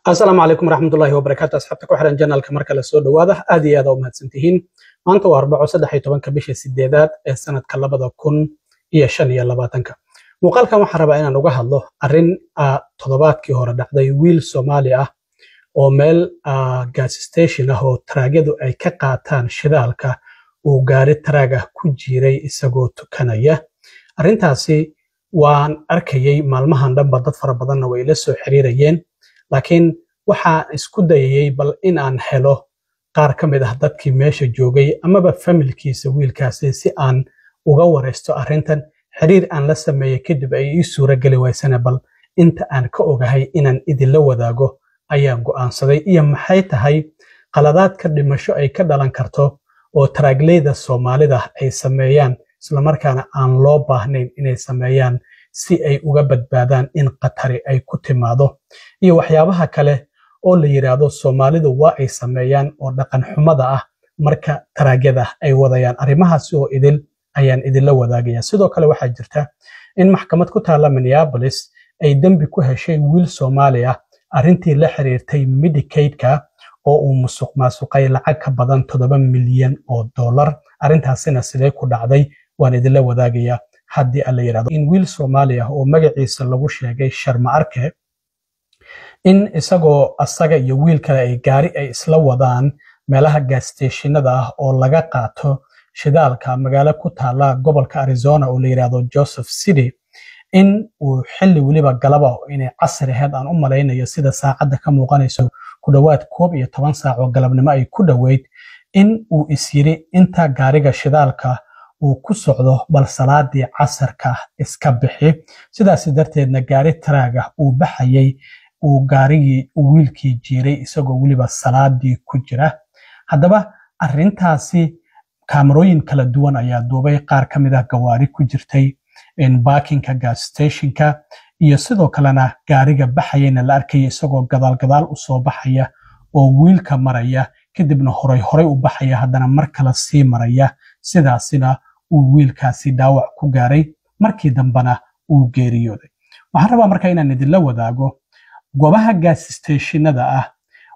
السلام عليكم ورحمة الله وبركاته. أصحابتك وحرن جنال كمركز السود واضح آدي هذا ومهتسنتهين ما أنتوا 4 كبيش السديدات السنة كلبضة كن يشان يلا باتنك وقال كم حربا إن نوجه الله أرين تضبط كهورة دحدي ويل سوماليا ومل جاز ستيشن هو تراجدو أي كقاتان شذالك وجاري تراجه كجيري إسقو تكنية أرين تاسي وان أركيي مالمهان دم بدت فربضنا ويلسو حريريين laakiin waxa isku dayay bal in aan helo qaar ka mid ah dadkii meesha joogay amaba familkiisa wiilkaasi si aan uga wareysto arrintan xiriir aan la sameeyay kadib ay ii suura gali waysana bal inta aan ka ogahay inaan idin la wadaago ayaan go'aansaday iyo maxay tahay qaladaadka dhimasho ay ka dhalan karto oo taraagleeda Soomaalida ay sameeyaan isla markaana aan loo baahnayn inay sameeyaan si ay uga badbaadaan in qatari ay ku timaado iyo waxyaabaha kale oo la yiraahdo Soomaalidu waa ay sameeyaan oo dhaqan xumada ah marka taraagada ay wadayaan arrimahaas oo idil ayaan idin la wadaagaya sidoo kale waxa jirta in maxkamad ku taala Minneapolis ay dambi ku heshay wiil Soomaali ah arrintii la xiriirtay Medicaid-ka oo uu musuqmaasuqay lacag ka badan $7 milyan arrintaasina sidee ku dhacday waan idin la wadaagaya haddii alla yiraahdo in wiil Soomaali ah oo magaciisa lagu sheegay Sharma Arke in isagoo asaga iyo wiil kale ay gaari ay isla wadaan meelaha gas stationada ah oo laga qaato shidaalka magaalo ku taala gobolka Arizona oo la yiraahdo Joseph City in uu xilli waliba galaba inay casri ahayd aan u maleynayo sida saacada ka muuqanayso ku dhawaad 11 saac oo galabnimo ay ku dhaweyd in uu isiri inta gaariga shidaalka uu ku socdo bal salaadii casarka iska bixi sidaas darteedna gaari taraaga uu baxayay uu gaarigii wiilkii jiray isagoo waliba salaadii ku jira hadaba arrintaasi kaamarooyin kala duwan ayaa duubay qaar ka mid ah gawaari ku jirtay in parkingka gas stationka iyo sidoo kalena gaariga baxayna la arkay isagoo gadaal u soo baxaya oo wiilka maraya kadibna horay u baxaya hadana mar kale sii maraya sidaasina uu wiilkaasi dhaawac ku gaaray markii dambana uu geeriyooday waxaan rabaa markaa inaan idin la wadaago goobaha gas stationada ah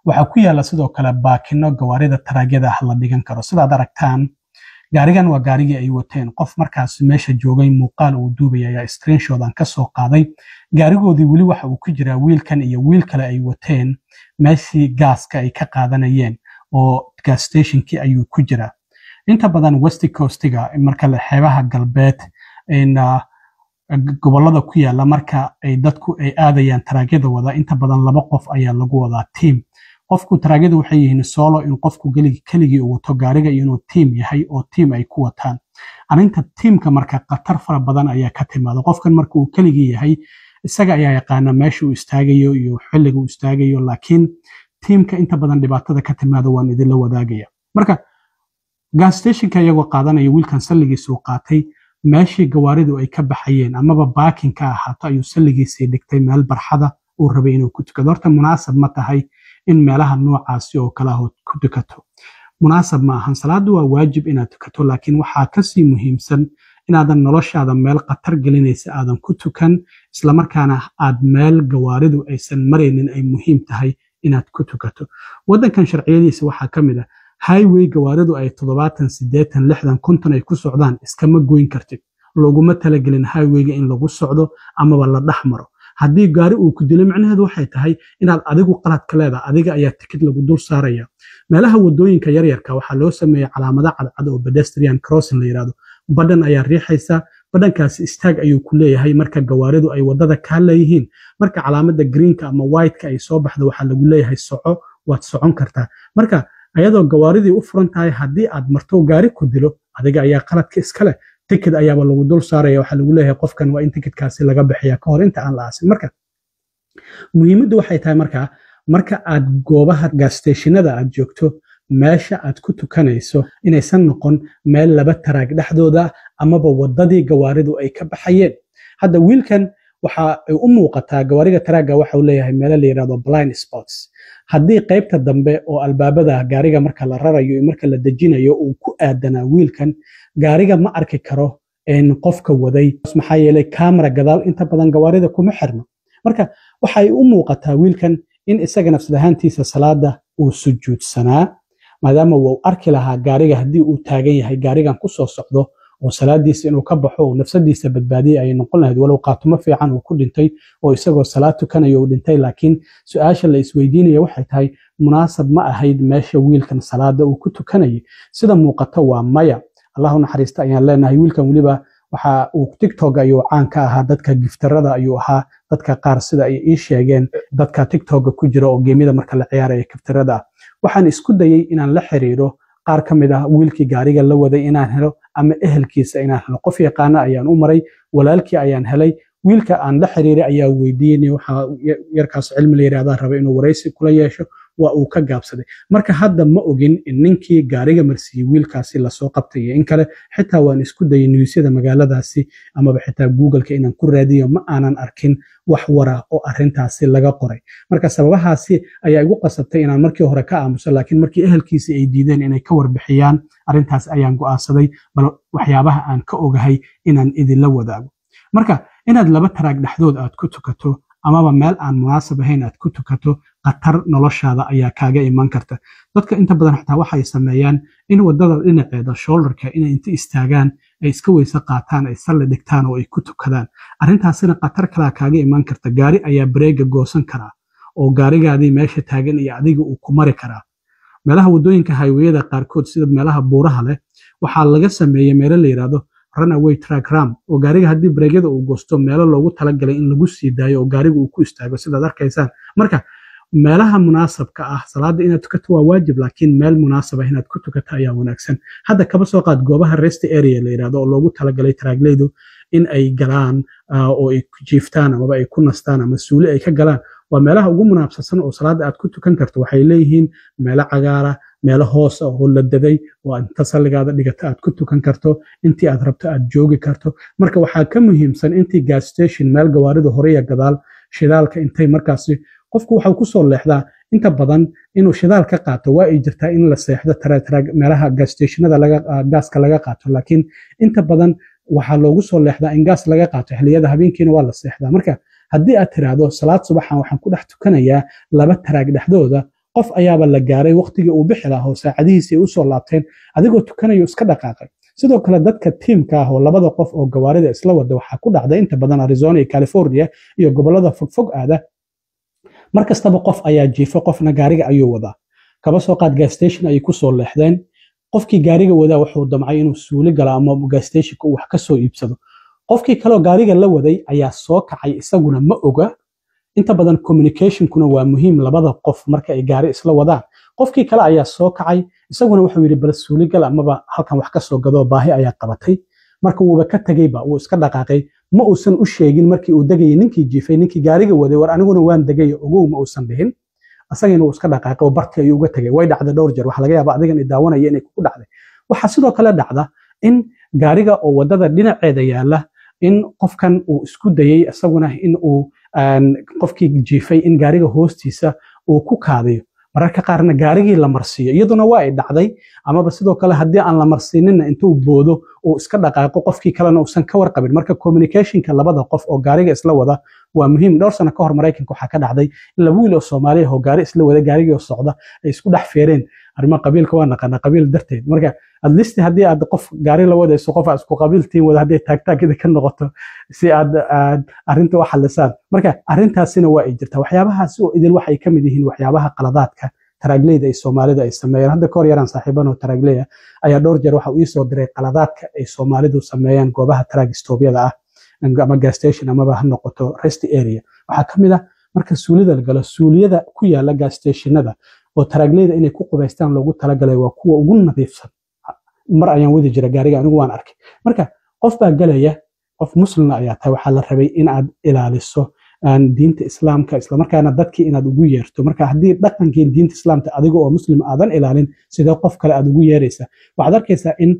waxa ku yaala sidoo kale baakino gawaarida taraagada la dhigan karo sidaad aragtaan gaarigan waa gaarigii ay wateen qof markaas meesha joogay muuqaal uu duubay ayaa screenshot aan ka soo qaaday gaarigoodii wali waxa uu ku jiraa wiilkan iyo wiil kale ay wateen meeshii gaaska ay ka qaadanayeen oo gas stationkii ayuu ku jiraa inta badan West Coast-ga marka la xeebaha galbeed in gobolada ku yaala marka ay dadku ay aadayaan taraagada wada inta badan laba qof ayaa lagu wadaa team qofku taraagada waxay yihiin solo in qofku keligii uu wato gaariga inuu team yahay oo team ay ku wataan arinta teamka marka qatar fara badan ayaa ka timaado qofkan marka uu keligii yahay isaga ayaa yaqaan meesha uu istaagayo iyo xilliga uu istaagayo laakiin teamka inta badan dhibaatada ka timaado waan idin la wadaagaya marka gas stationka iyagoo qaadanaya wiilkan salligiisa uu qaatay meeshii gawaaridu ay ka baxayeen amaba parkingka ahaato ayuu salligiisa dhigtay meel barxada uu rabay inuu ku tukado horta munaasab ma tahay in meelaha noocaasi oo kala hood ku tukato munaasab ma ahan salaadu waa waajib inaad tukato laakiin waxaa ka sii muhiimsan inaadan noloshaada meel qatar gelinaysa aadan ku tukan isla markaana aad meel gawaaridu aysan maraynin ay muhiim tahay inaad ku tukato wadankan sharciyadiisa waxaa ka mid ah highway gawaaridu ay 70 80 60 50 ay ku socdaan iskama goyn kartid laguma talagelin highwayga in lagu socdo amaba la dhaxmaro haddii gaari uu ku dilo macnaheedu waxay tahay inaad adigu qalad ka leedahay adiga ayaa tikid lagu dul saaraya meelaha wadooyinka yaryarka waxa loo sameeyay calaamado cadcad oo pedestrian crossing la yiraahdo badan ayaa riixaysa badankaasi istaag ayuu ku leeyahay marka gawaaridu ay wadada ka leeyihiin marka calaamada greenka ama white-ka ay soo baxdo waxa lagu leeyahay soco waad socon kartaa marka ayadoo gawaaridii u furan tahay haddii aad marto gaari ku dilo adiga ayaa qaladka iska leh tikid ayaaba lagu dul saaraya waxa lagu leeyahay qofkan waa in tikidkaasi laga bixiyaa ka hor inta aan la aasin marka muhiimaddu waxay tahay marka aad goobaha gas stationada aad joogto meesha aad ku tukanayso inaysan noqon meel laba taraag dhexdooda amaba wadadii gawaaridu ay ka baxayeen hadda wiilkan waxa ay u muuqataa gawaariga taraaga waxa uu leeyahay meel la yiraahdo blind spots haddii qaybta dambe oo albaabada gaariga marka la rarayo iyo marka la dejinayo uu ku aadanaa wiilkan gaariga ma arki karo in qofka waday maxaa yeelay camera gadaal inta badan gawaarida kuma xirno marka waxay u muuqataa wiilkan in isaga nafsadahaantiisa salaada uu sujuudsanaa maadaama uu arki lahaa gaariga haddii uu taagan yahay gaarigan ku soo socdo oo salaadiisa inuu ka baxo oo nafsadiisa badbaadiyay ay noqon lahayd walow qaatumo fiican uu ku dhintay oo isagoo salaad tukanayo uu dhintay laakiin su'aasha la isweydiinaya waxay tahay munaasab ma ahayd meesha wiilkan salaada uu ku tukanayay sida muuqata waa maya allahu naxariista ayaan leenahay wiilkan weliba waxa uu tiktok ayuu caan ka ahaa dadka giftarada ayuu ahaa dadka qaar sida ay ii sheegeen dadka tiktok ku jira oo geemida marka la ciyaaraya giftarada waxaan isku dayay inaan la xiriiro qaar ka mid ah wiilkii gaariga la waday inaan helo ama ehelkiisa inaan helo qof yaqaana ayaan u maray walaalkii ayaan helay wiilka aan la xiriiray ayaa weydiinay waxa yarkaas cilmi la yiraahdaa raba inuu wareysi kula yeesho waa uu ka gaabsaday marka hadda ma ogin in ninkii gaariga marsiiyay wiilkaasi la soo qabtay in kale xitaa waan isku dayay newsyada magaaladaasi amaba xitaa google-ka inaan ku raadiyo ma aanan arkin wax wara oo arintaasi laga qoray marka sababahaasi ayaa igu qasabtay inaan markii hore ka aamuso laakiin markii ehelkiisa ay diideen inay ka warbixiyaan arintaas ayaan go'aansaday bal waxyaabaha aan ka ogahay inaan idinla wadaago marka inaad laba taraag dhexdood aad ku tukato amaba meel aan munaasab ahayn aad ku tukato qatar noloshaada ayaa kaaga iman karta dadka inta badan xitaa waxay sameeyaan in wadada dhinaceeda shoulderka inay inta istaagaan ay iska weysa qaataan ay salli dhigtaan oo ay ku tukadaan arrintaasina qatar kala kaaga iman karta gaari ayaa breega goosan kara oo gaarigaadii meesha taagan iyo adiga uu ku mari karaa meelaha wadooyinka highwayada qaarkood sida meelaha buuraha leh waxaa laga sameeyay meelo la yiraahdo runaway track ram oo gaariga haddii breegyada uu goosto meelo loogu talagalay in lagu sii daayo oo gaariga uu ku istaago sidaad arkaysaan marka meelaha munaasabka ah salaada inaad tukato waa waajib laakiin meel munaasab ah inaad ku tukato ayaa wanaagsan hadda kaba soo qaad goobaha rest area la yiraahdo oo loogu talagalay taraagleedu in ay galaan oo ay jiiftaan ama ay ku nastaan ama suuli ay ka galaan waa meelaha ugu munaasabsan oo salaada aad ku tukan karto waxay leeyihiin meelo cagaara meelo hoos ah oo la daday oo inta salligaada dhigata aad ku tukan karto intii aad rabto aad joogi karto marka waxaa ka muhiimsan intii gas station meel gawaarida hore iyo gadaal shidaalka intay markaasi qofku waxa ku soo leexdaa inta badan inuu shidaal ka qaato waa ay jirtaa in la seexdo taraag meelaha gas stationada gaaska laga qaato laakiin inta badan waxaa loogu soo leexdaa in gaas laga qaato xilliyada habeenkiina waa la seexdaa marka haddii aad tiraahdo salaad subaxan waxaan ku dhex tukanayaa laba taraag dhexdooda qof ayaaba la gaaray waqtigii uu bixi lahaa oo saacadihiisa ay u soo laabteen adigoo tukanayo iska dhaqaaqay sidoo kale dadka tiimka ah oo labada qof oo gawaarida isla wada waxaa ku dhacday inta badan Arizona iyo California iyo gobolada fogfog aada markastaba qof ayaa jiifo qofna gaariga ayuu wadaa kaba soo qaad gas station ay ku soo leexdeen qofkii gaariga wadaa wuxuu damcay inuu suuli galo ama gas station wax ka soo iibsado qofkii kale oo gaariga la waday ayaa soo kacay isaguna ma oga inta badan communication kuna waa muhiim labada qof marka ay gaari isla wadaan qofkii kale ayaa soo kacay isaguna wuxuu yiri bal suuli gal amaba halkan wax ka soo gado baahi ayaa qabatay marka uu ka tagayba uu iska dhaqaaqay ma uusan u sheegin markii uu dagay ninkii jiifay ninkii gaariga waday war aniguna waan dagay ogow ma uusan dhihin asagana uu iska dhaqaaqay oo bartii ayuu uga tagay way dhacday dhowr jeer waxa laga yaabaa adigan idaawanaya inay ku dhacday waxa sidoo kale dhacda in gaariga oo wadada dhinaceeda yaala in qofkan uu isku dayay asaguna in uu qofkii jiifay in gaariga hoostiisa uu ku kaadiyo mararka qaarna gaarigii la marsiyo iyaduna waa ay dhacday amaba sidoo kale haddii aan la marsiinina intuu boodo uu iska dhaqaaqo qofkii kalena uusan ka warqabin marka communicationka labada qof oo gaariga isla wada waa muhiim dhowr sano ka hor Mareykanka waxaa ka dhacday in laba wiil oo Soomaali ah oo gaari isla wada gaarigii oo socda ay isku dhex feereen arrimo qabiilka waa naqana qabiil darteed marka at least haddii aad qof gaari la wadayso qof isku qabiiltiin wada haddii taagtaagida ka noqoto si aad arrinta wax xalisaan marka arrintaasina waa ay jirtaa waxyaabahaas oo idil waxay ka mid yihiin waxyaabaha qaladaadka taraagleeda ay Soomaalida ay sameeyaan hadda ka hor yaraan saaxiibano taraagleeya ayaa dhowr jeer waxa uu soo diray qaladaadka ay Soomaalidu sameeyaan goobaha taraag stoobyada ah ama gas station ama ha noqoto rest area waxa kamid ah marka suulida la galo suuliyada ku yaala gas stationada oo taraagleeda inay ku qubaystaan loogu talagalay waa kuwa ugu nadiifsan mar ayaan wadi jira gaariga anigu waan arkay marka qof baa galaya qof muslim ayaa tahay waxa la rabay in aad ilaaliso diinta islaamka isla markaana dadkii inaad ugu yeerto marka haddii dhaqankii diinta islaamka adiga oo muslim aadan ilaalin sidoo qof kale aad ugu yeeraysa waxaad arkaysaa in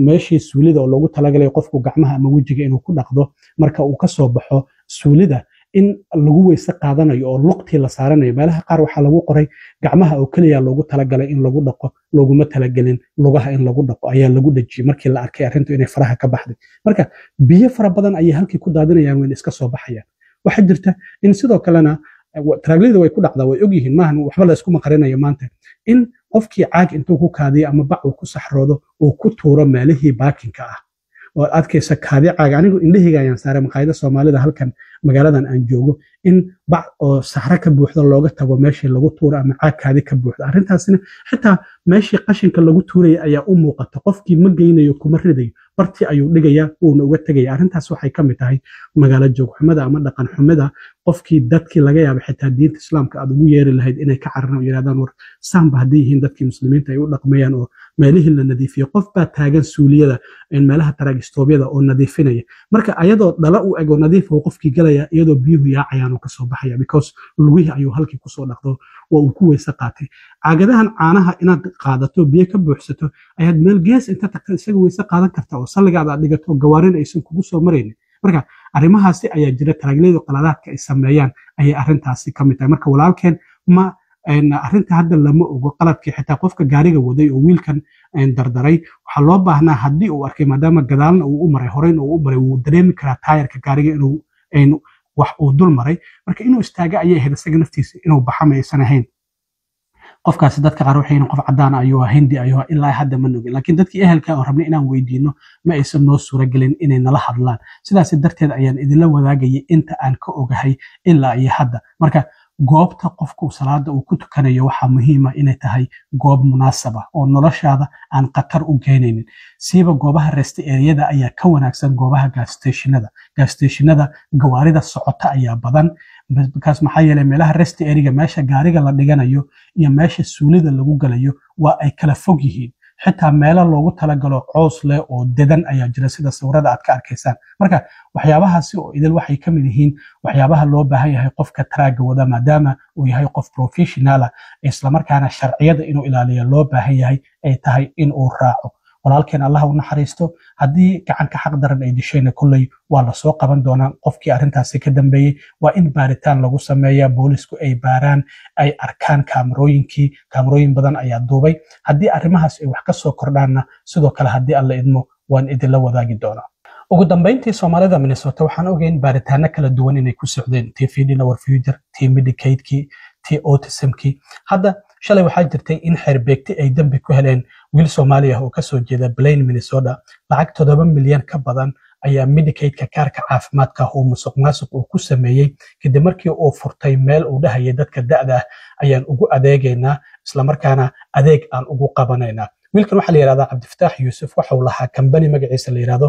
meeshii suulida oo loogu talagalay qofku gacmaha ama wajiga inuu ku dhaqdo marka uu ka soo baxo suulida in lagu weyse qaadanayo oo luqtii la saaranayo meelaha qaar waxaa lagu qoray gacmaha oo kaliya loogu talagalay in lagu dhaqo looguma talagelin lugaha in lagu dhaqo ayaa lagu dhajiyay markii la arkay arrintu inay faraha ka baxday marka biyo fara badan ayay halkii ku daadinayaan weyn iska soo baxayaan waxa jirta in sidoo kalena taraaglayda way ku dhacdaa way ogyihiin maahan waxba la isku maqarinayo maanta in qofkii caag intuu ku kaadiyo ama bac uu ku saxroodo uu ku tuuro meelihii baakinka ah oo adkaysa kaadi caag anigu indhahayga ayaan saaray maqaayada Soomaalida halkan magaaladan aan joogo in bac oo saxra ka buuxda looga tago meeshii lagu tuuro ama caag kaadi ka buuxda arrintaasina xitaa meeshii qashinka lagu tuurayay ayaa u muuqata qofkii ma geynayo kuma ridayo bartii ayuu dhigaya uuna uga tagaya arrintaas waxay ka mid tahay magaalo joog xumada ama dhaqan xumada qofkii dadkii laga yaabo xitaa diinta islaamka aad ugu yeeri lahayd inay ka cararaan oo yiraahdaan war saamba haddii yihiin dadkii muslimiinta ay u dhaqmayaan oo meelihii la nadiifiyo qof baa taagan suuliyada meelaha taraagistoobiyada oo nadiifinaya marka ayadoo dhala u eg oo nadiif oo qofkii galaya iyadoo biyuhu yaacayaan oo kasoo baxaya because lugihii ayuu halkii kusoo dhaqdo waa uu ku weyse qaatay caagadahan caanaha inaad qaadato biyo ka buuxsato ayaad meel gees inta tagta isaga weyse qaadan karta oo salligaada aad dhigato gawaarin aysan kugu soo maraynin marka arrimahaasi ayaa jira taraaglayda qaladaadka ay sameeyaan ayay arrintaasi ka mid tahay marka walaalkeen ma arrinta hadda lama ogo qaladkii xitaa qofka gaariga waday oo wiilkan dardaray waxaa loo baahnaa haddii uu arkay maadaama gadaalna uu u maray horeyna uu u maray wuu dareemi karaa taayarka gaariga inuu wax uu dul maray marka inuu istaaga ayay ahayd isaga naftiisa inuu baxa ma aysan ahayn qofkaasi dadka qaar waxay qof cadaan ayuu hindi ayuu ilaa hadda ma nogin laakiin dadkii ehelka oo rabnay inaan weydiino ma aysan noo suuragelin inay nala hadlaan sidaas darteed ayaan idinla wadaagayay inta aan ka ogahay ilaa iyo hadda marka goobta qofku salaada uu ku tukanayo waxaa muhiima inay tahay goob munaasaba oo noloshaada aan khatar u keenaynin siiba goobaha rest areada ayaa ka wanaagsan goobaha gas stationada gawaarida socota ayaa badan bakaas maxaa yeelay meelaha rest area meesha gaariga la dhiganayo iyo meesha suulida lagu galayo waa ay kala fog yihiin xitaa meelo loogu talagalo coos leh oo dedan ayaa jira sida sawirada aad ka arkaysaan marka waxyaabahaasi oo idil waxay ka mid yihiin waxyaabaha loo baahan yahay qofka taraaga wada maadaama uu yahay qof professional isla markaana sharciyada inuu ilaaliyo loo baahan yahay ay tahay in uu raaco walaalkeen Allah u naxariisto haddii gacan ka xaq daran ay dishayna kullay waa la soo qaban doonaa qofkii arrintaasi ka dambeeyay waa in baaritaan lagu sameeyaa boolisku ay baaraan ay arkaan kaamarooyin badan ayaa duubay haddii arrimahaas ay wax ka soo kordhaanna sidoo kale haddii alla idmo waan idinla wadaagi doonaa ugu dambeyntii Soomaalida Minnesota waxaan ogeyn baaritaano kala duwan inay ku socdeen TFD Our Future Medicaid-kii autism-kii hadda shalay waxaa jirtay in xeerbeegti ay dambi ku heleen wiil Soomaali ah oo ka soo jeeda Blaine Minnesota lacag 7 milyan ka badan ayaa Medicaid-ka kaarka caafimaadka uu musuqmaasuq uu ku sameeyay kadib markii uu furtay meel uu dhahayay dadka da'da ah ayaan ugu adeegaynaa isla markaana adeeg aan ugu qabanaynaa wiilkan waxa la yiraahdaa Cabdifataax Yuusuf waxa uu lahaa company magaciisa la yiraahdo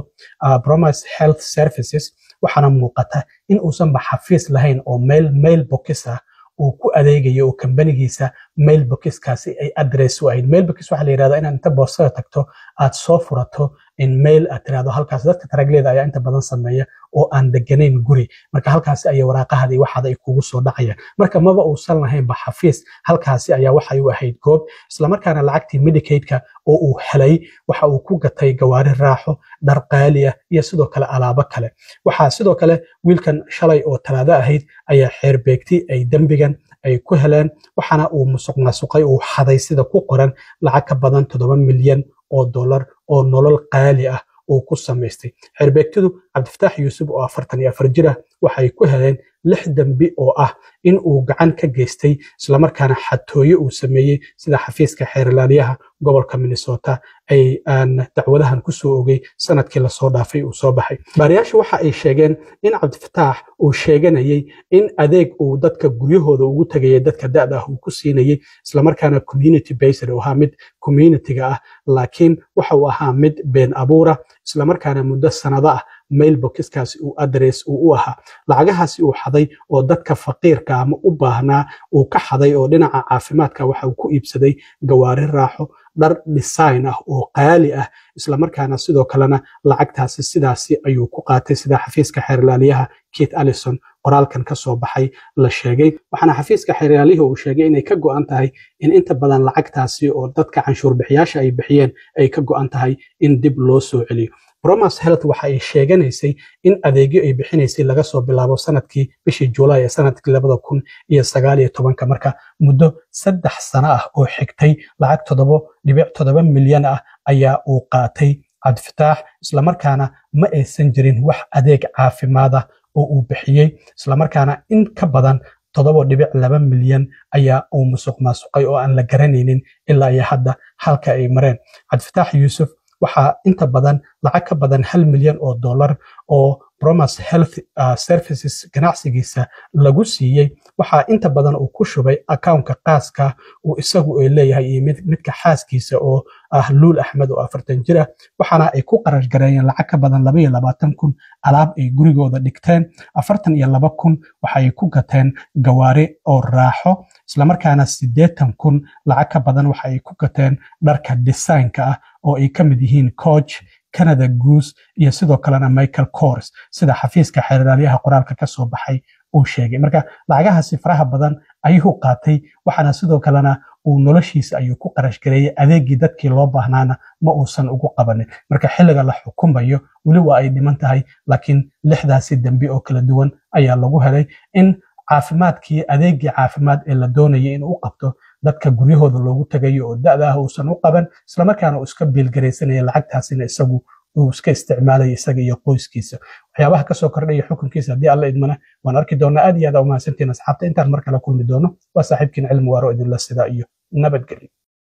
Promise Health Services waxaana muuqata in uusan ba xafiis lahayn oo mailbox ah uu ku adeegayo oo company-giisa mailbox-kaasi ay address u ahayd mailbox waxa la yiraahdaa in inta boostada tagto aad soo furato in mail aad tiraahdo halkaas dadka taragleeda ayaa inta badan sameeya oo aan deganayn guri marka halkaas ay waraaqahada iyo waxaad ay kugu soo dhacayaan marka maba uusan lahayn ba xafiis halkaasi ayaa waxa ay u ahayd goob isla markaana lacagtii Medicaid-ka oo uu helay waxa uu ku gatay gawaari raaxo dhar qaali ah iyo sidoo kale alaabo kale waxa sidoo kale wiilkan shalay oo talaada ahayd ayaa xeerbeegti ay dambigan ay ku heleen waxaana uu musuqmaasuqay uu xaday sida ku qoran lacag ka badan 7 milyan oo dollar oo nolol qaali ah oo ku sameystay xeerbeegtidu Cabdifataax Yuusuf oo 44 jir ah waxay ku heleen 6 dambi oo ah in uu gacan ka geystay isla markaana xatooyo uu sameeyay sida xafiiska xeerlaaliyaha gobolka Minnesota ay aan dacwadahan ku soo ogay sanadkii la soo dhaafay uu soo baxay baariyaashu waxa ay sheegeen in Cabdifataax uu sheeganayay in adeeg uu dadka guryahooda ugu tagayay dadka da'da ah uu ku siinayay isla markaana community based oo mid community-ga ah laakiin waxa uu ahaa mid been abuura isla markaana muddo sanado ah mailbox-kaasi uu address u ahaa lacagahaasi uu xaday oo dadka faqiirka ama u baahnaa uu ka xaday oo dhinaca caafimaadka waxa uu ku iibsaday gawaari raaxo dhar design ah oo qaali ah isla markaana sidoo kalena lacagtaasi sidaasi ayuu ku qaatay sida xafiiska xeerlaaliyaha Keith Allison qoraalkan ka soo baxay la sheegay waxaana xafiiska xeerlaaliyaha uu sheegay inay ka go'an tahay in inta badan lacagtaasi oo dadka canshuur bixiyaasha ay bixiyeen ay ka go'an tahay in dib loo soo celiyo Promise Health waxa ay sheeganaysay in adeegyo ay bixinaysay laga soo bilaabo sanadkii bishii July ee sanadkii 2019 marka muddo 3 sano ah oo xigtay lacag 7.7 milyan ah ayaa uu qaatay Cabdifataax isla markaana ma aysan jirin wax adeeg caafimaad ah oo uu bixiyay isla markaana in ka badan 7.2 milyan ayaa uu musuq maasuqay oo aan la garanaynin ilaa iyo hadda halka ay mareen. Cabdifataax Yuusuf waxaa inta badan lacag ka badan 1 milyan oo dollar oo Promise Health Services ganacsigiisa lagu siiyey. Waxaa inta badan uu ku shubay accountka qaaska uu isagu ay leeyahay iyo midka xaaskiisa oo Luul Axmed oo 40 jir ah. waxaana ay ku qarash gareeyeen lacag ka badan 22,000 alaab ay gurigooda dhigteen. 42,000 waxay ku gateen gawaari oo raaxo, isla markaana 80,000 lacag ka badan waxay ku gateen dharka design-ka ah oo ay ka mid yihiin Coach, Canada Goose iyo sidoo kalena Michael Kors, sida xafiiska xeeraryaha qoraalka ka soo baxay uu sheegay. Marka lacagahaasi faraha badan ayuu qaatay, waxaana sidoo kalena uu noloshiisa ayuu ku qarash gareeyay, adeegii dadkii loo baahnaana ma uusan ugu qabanin. marka xilliga la xukumayo weli waa ay dhiman tahay, laakiin 6daasi dambi oo kala duwan ayaa lagu helay in caafimaadkii adeegii caafimaad ee la doonayay in uu qabto dadka guryahooda loogu tagayo oo da'da ah uusan u qaban, isla markaana uu iska biilgaraysanaya lacagtaasina isagu uu iska isticmaalay isaga iyo qoyskiisa. waxyaabaha ka soo kordhaya xukunkiisa haddii alla idmana waan arki doonaa. aad iyo aad u mahadsantiin asxaabta. intaan mar kale kulmi doono waa saaxiibkiin Cilmi Waaro idinla sida iyo nabadgelyo.